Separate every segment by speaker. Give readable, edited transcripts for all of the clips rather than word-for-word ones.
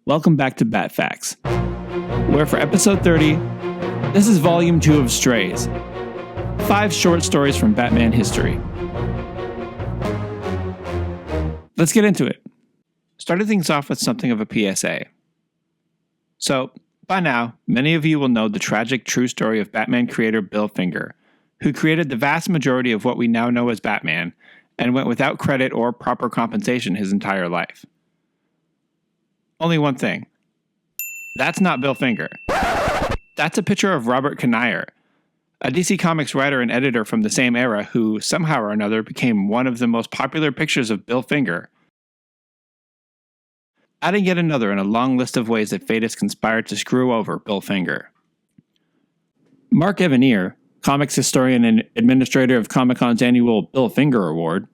Speaker 1: Welcome back to BatFacts, where for episode 30, this is volume 2 of Strays, 5 short stories from Batman history. Let's get into it. Started things off with something of a PSA. So, by now, many of you will know the tragic true story of Batman creator Bill Finger, who created the vast majority of what we now know as Batman, and went without credit or proper compensation his entire life. Only one thing. That's not Bill Finger. That's a picture of Robert Knier, a DC Comics writer and editor from the same era who, somehow or another, became one of the most popular pictures of Bill Finger. Adding yet another in a long list of ways that fate has conspired to screw over Bill Finger. Mark Evanier, comics historian and administrator of Comic-Con's annual Bill Finger Award,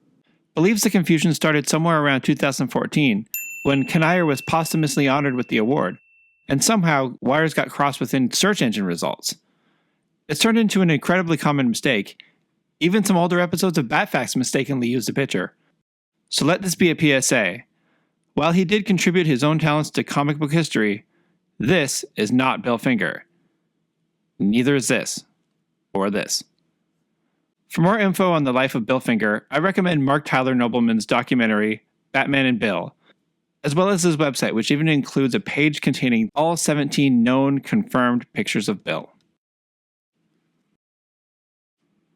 Speaker 1: believes the confusion started somewhere around 2014 when Knier was posthumously honored with the award, and somehow wires got crossed within search engine results. It's turned into an incredibly common mistake. Even some older episodes of BatFacts mistakenly used the picture. So let this be a PSA. While he did contribute his own talents to comic book history, this is not Bill Finger. Neither is this. Or this. For more info on the life of Bill Finger, I recommend Mark Tyler Nobleman's documentary, Batman and Bill, as well as his website, which even includes a page containing all 17 known, confirmed pictures of Bill.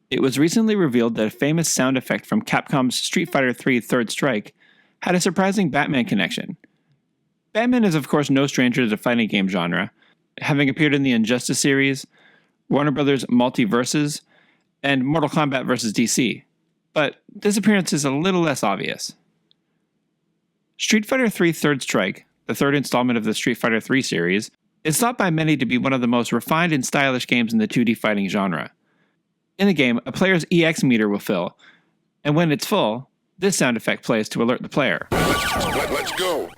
Speaker 1: It was recently revealed that a famous sound effect from Capcom's Street Fighter III Third Strike had a surprising Batman connection. Batman is of course no stranger to the fighting game genre, having appeared in the Injustice series, Warner Bros. Multiverses, and Mortal Kombat vs. DC, but this appearance is a little less obvious. Street Fighter III Third Strike, the third installment of the Street Fighter III series, is thought by many to be one of the most refined and stylish games in the 2D fighting genre. In the game, a player's EX meter will fill, and when it's full, this sound effect plays to alert the player.
Speaker 2: Let's go!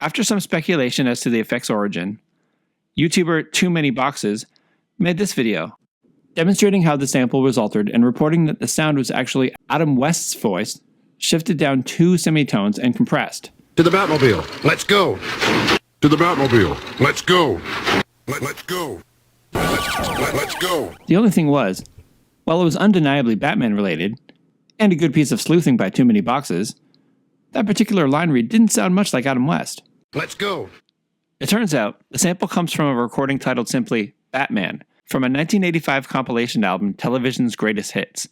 Speaker 1: After some speculation as to the effect's origin, YouTuber Too Many Boxes made this video, demonstrating how the sample was altered and reporting that the sound was actually Adam West's voice, shifted down 2 semitones and compressed.
Speaker 2: To the Batmobile, let's go! To the Batmobile, let's go! Let's go! Let's go!
Speaker 1: The only thing was, while it was undeniably Batman related, and a good piece of sleuthing by Too Many Boxes, that particular line read didn't sound much like Adam West.
Speaker 2: Let's go!
Speaker 1: It turns out, the sample comes from a recording titled simply Batman, from a 1985 compilation album, Television's Greatest Hits.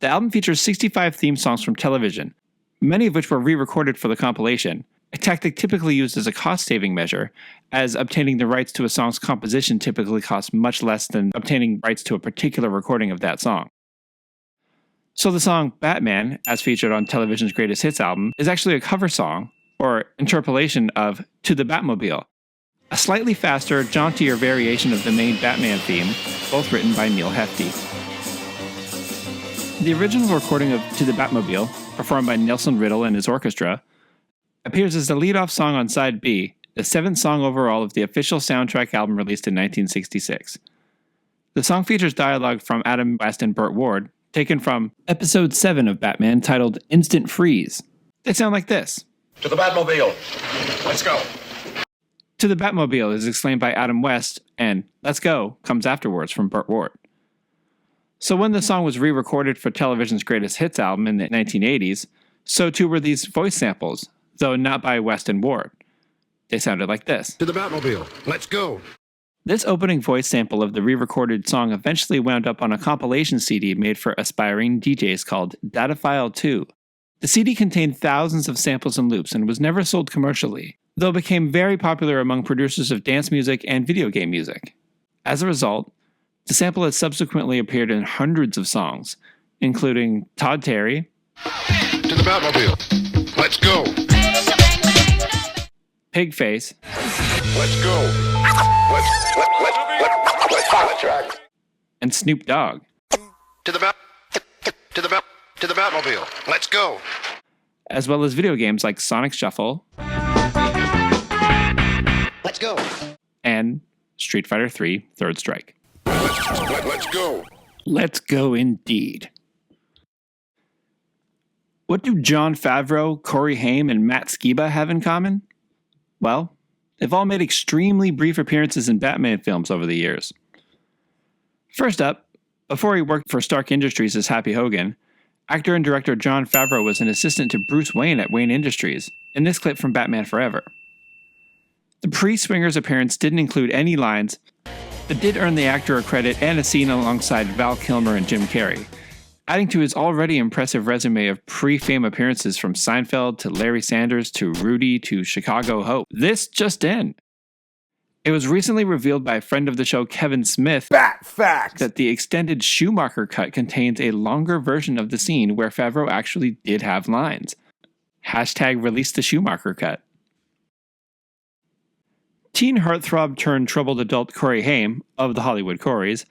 Speaker 1: The album features 65 theme songs from television, many of which were re-recorded for the compilation, a tactic typically used as a cost-saving measure, as obtaining the rights to a song's composition typically costs much less than obtaining rights to a particular recording of that song. So the song Batman, as featured on Television's Greatest Hits album, is actually a cover song, or interpolation of To the Batmobile, a slightly faster, jauntier variation of the main Batman theme, both written by Neil Hefti. The original recording of To the Batmobile, performed by Nelson Riddle and his orchestra, appears as the lead-off song on side B, the 7th song overall of the official soundtrack album released in 1966. The song features dialogue from Adam West and Burt Ward, taken from episode 7 of Batman titled Instant Freeze. They sound like this.
Speaker 2: To the Batmobile, let's go!
Speaker 1: To the Batmobile is exclaimed by Adam West, and Let's Go comes afterwards from Burt Ward. So when the song was re-recorded for Television's Greatest Hits album in the 1980s, so too were these voice samples, though not by West and Ward. They sounded like this.
Speaker 2: To the Batmobile, let's go!
Speaker 1: This opening voice sample of the re-recorded song eventually wound up on a compilation CD made for aspiring DJs called Datafile 2. The CD contained thousands of samples and loops and was never sold commercially, though it became very popular among producers of dance music and video game music. As a result, the sample has subsequently appeared in hundreds of songs, including Todd Terry,
Speaker 2: To the Batmobile, let's go!
Speaker 1: Pigface,
Speaker 2: Let's go! Let's pop the track!
Speaker 1: and Snoop Dogg,
Speaker 2: To the Batmobile, let's go!
Speaker 1: as well as video games like Sonic Shuffle
Speaker 2: Let's go!
Speaker 1: and Street Fighter III Third Strike.
Speaker 2: Let's go!
Speaker 1: Let's go indeed. What do Jon Favreau, Corey Haim, and Matt Skiba have in common? Well, they've all made extremely brief appearances in Batman films over the years. First up, before he worked for Stark Industries as Happy Hogan, actor and director Jon Favreau was an assistant to Bruce Wayne at Wayne Industries, in this clip from Batman Forever. The pre-Swingers appearance didn't include any lines, but did earn the actor a credit and a scene alongside Val Kilmer and Jim Carrey, adding to his already impressive resume of pre-fame appearances from Seinfeld to Larry Sanders to Rudy to Chicago Hope. This just in. It was recently revealed by a friend of the show, Kevin Smith,
Speaker 3: BatFacts,
Speaker 1: that the extended Schumacher cut contains a longer version of the scene where Favreau actually did have lines. Hashtag release the Schumacher cut. Teen heartthrob turned troubled adult Corey Haim, of the Hollywood Coreys,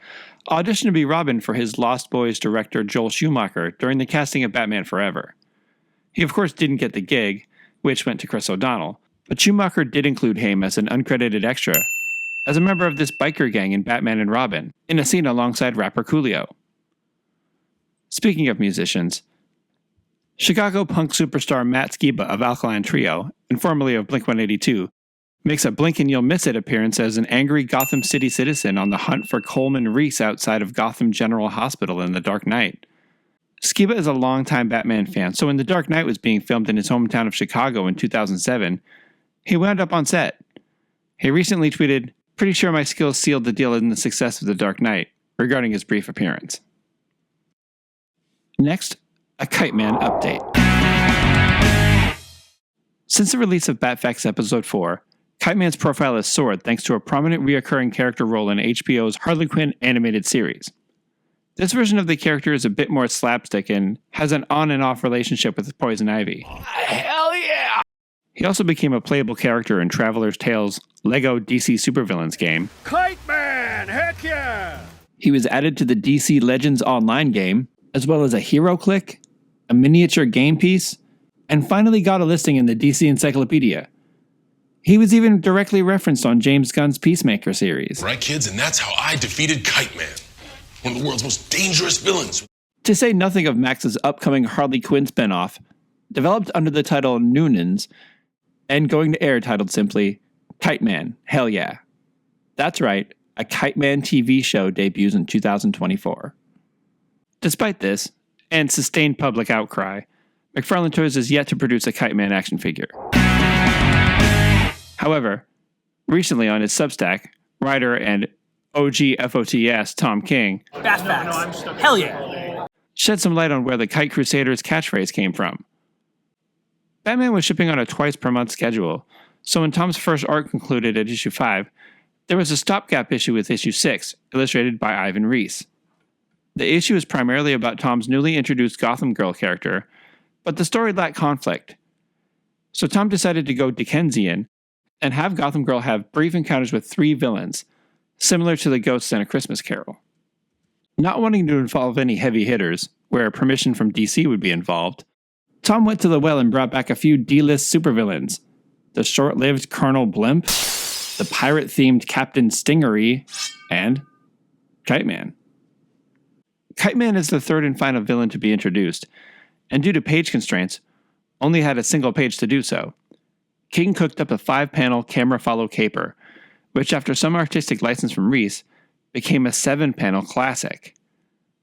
Speaker 1: auditioned to be Robin for his Lost Boys director Joel Schumacher during the casting of Batman Forever. He of course didn't get the gig, which went to Chris O'Donnell, but Schumacher did include Haim as an uncredited extra, as a member of this biker gang in Batman and Robin, in a scene alongside rapper Coolio. Speaking of musicians, Chicago punk superstar Matt Skiba of Alkaline Trio, and formerly of Blink-182, makes a Blink and You'll Miss It appearance as an angry Gotham City citizen on the hunt for Coleman Reese outside of Gotham General Hospital in The Dark Knight. Skiba is a longtime Batman fan, so when The Dark Knight was being filmed in his hometown of Chicago in 2007, he wound up on set. He recently tweeted, "Pretty sure my skills sealed the deal in the success of The Dark Knight," regarding his brief appearance. Next, a Kite-Man update. Since the release of BatFacts Episode 4, Kite-Man's profile has soared thanks to a prominent reoccurring character role in HBO's Harley Quinn animated series. This version of the character is a bit more slapstick and has an on and off relationship with Poison Ivy.
Speaker 3: hell yeah!
Speaker 1: He also became a playable character in Traveler's Tales' Lego DC Supervillains game.
Speaker 3: Kite-Man, heck yeah!
Speaker 1: He was added to the DC Legends Online game, as well as a hero click, a miniature game piece, and finally got a listing in the DC Encyclopedia. He was even directly referenced on James Gunn's Peacemaker series.
Speaker 4: Right, kids? And that's how I defeated Kite-Man, one of the world's most dangerous villains.
Speaker 1: To say nothing of Max's upcoming Harley Quinn spinoff, developed under the title Noonans, and going to air titled simply Kite-Man, hell yeah. That's right, a Kite-Man TV show debuts in 2024. Despite this, and sustained public outcry, McFarlane Toys is yet to produce a Kite-Man action figure. However, recently on his Substack, writer and OG FOTS Tom King
Speaker 3: BatFacts, hell yeah!
Speaker 1: shed some light on where the Kite Crusaders catchphrase came from. Batman was shipping on a twice-per-month schedule, so when Tom's first arc concluded at issue 5, there was a stopgap issue with issue 6, illustrated by Ivan Reis. The issue is primarily about Tom's newly introduced Gotham Girl character, but the story lacked conflict. So Tom decided to go Dickensian and have Gotham Girl have brief encounters with 3 villains, similar to the ghosts in A Christmas Carol. Not wanting to involve any heavy hitters, where permission from DC would be involved, Tom went to the well and brought back a few D-list supervillains: the short-lived Colonel Blimp, the pirate-themed Captain Stingery, and Kite-Man. Kite-Man is the third and final villain to be introduced, and due to page constraints, only had a single page to do so. King cooked up a 5-panel camera-follow caper, which after some artistic license from Reis, became a 7-panel classic.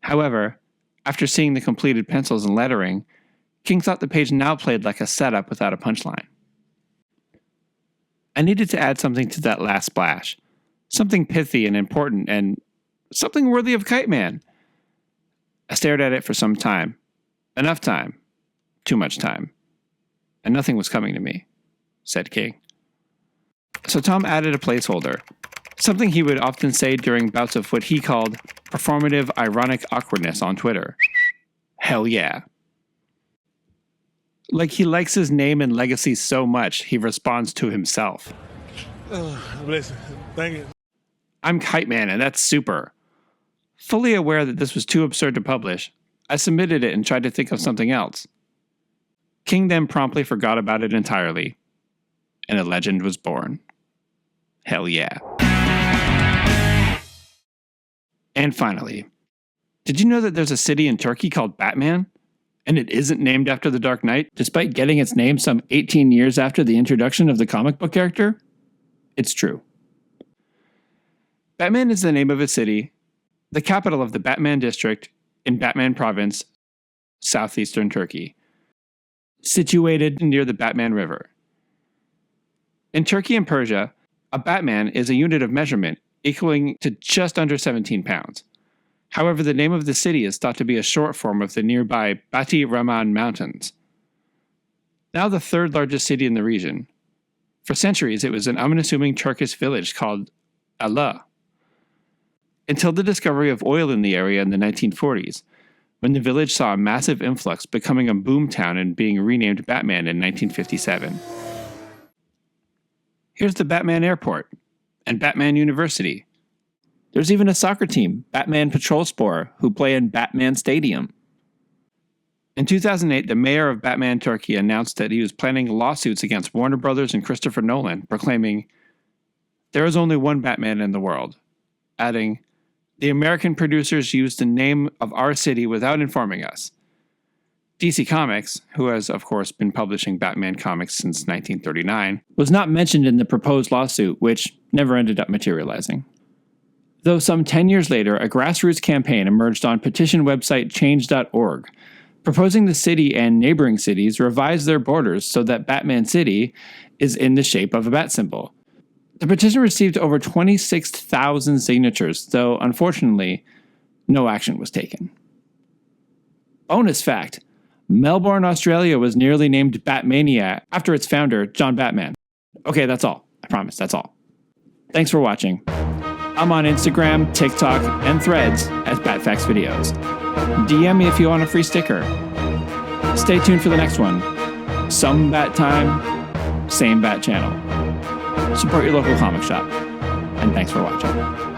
Speaker 1: However, after seeing the completed pencils and lettering, King thought the page now played like a setup without a punchline. I needed to add something to that last splash, something pithy and important, and something worthy of Kite-Man. I stared at it for some time. Enough time. Too much time. And nothing was coming to me, said King. So Tom added a placeholder, something he would often say during bouts of what he called performative ironic awkwardness on Twitter. Hell yeah. Like he likes his name and legacy so much, he responds to himself.
Speaker 5: Listen, thank you.
Speaker 1: I'm Kite-Man, and that's super. Fully aware that this was too absurd to publish, I submitted it and tried to think of something else. King then promptly forgot about it entirely, and a legend was born. Hell yeah. And finally, did you know that there's a city in Turkey called Batman? and it isn't named after the Dark Knight, despite getting its name some 18 years after the introduction of the comic book character? It's true. Batman is the name of a city, the capital of the Batman district in Batman province, southeastern Turkey, situated near the Batman River. In Turkey and Persia, a Batman is a unit of measurement equaling to just under 17 pounds. However, the name of the city is thought to be a short form of the nearby Bati Rahman Mountains. Now the third largest city in the region. For centuries, it was an unassuming Turkish village called Allah, until the discovery of oil in the area in the 1940s, when the village saw a massive influx, becoming a boom town and being renamed Batman in 1957. Here's the Batman Airport and Batman University. There's even a soccer team, Batman Patrolspor, who play in Batman Stadium. In 2008, the mayor of Batman Turkey announced that he was planning lawsuits against Warner Brothers and Christopher Nolan, proclaiming, "There is only one Batman in the world," adding, "The American producers used the name of our city without informing us." DC Comics, who has of course been publishing Batman comics since 1939, was not mentioned in the proposed lawsuit, which never ended up materializing. Though some 10 years later, a grassroots campaign emerged on petition website change.org, proposing the city and neighboring cities revise their borders so that Batman City is in the shape of a bat symbol. The petition received over 26,000 signatures, though unfortunately, no action was taken. Bonus fact: Melbourne, Australia was nearly named Batmania after its founder, John Batman. Okay, that's all. I promise, that's all. Thanks for watching. I'm on Instagram, TikTok, and Threads as BatFacts Videos. DM me if you want a free sticker. Stay tuned for the next one. Some Bat time, same Bat channel. Support your local comic shop. And thanks for watching.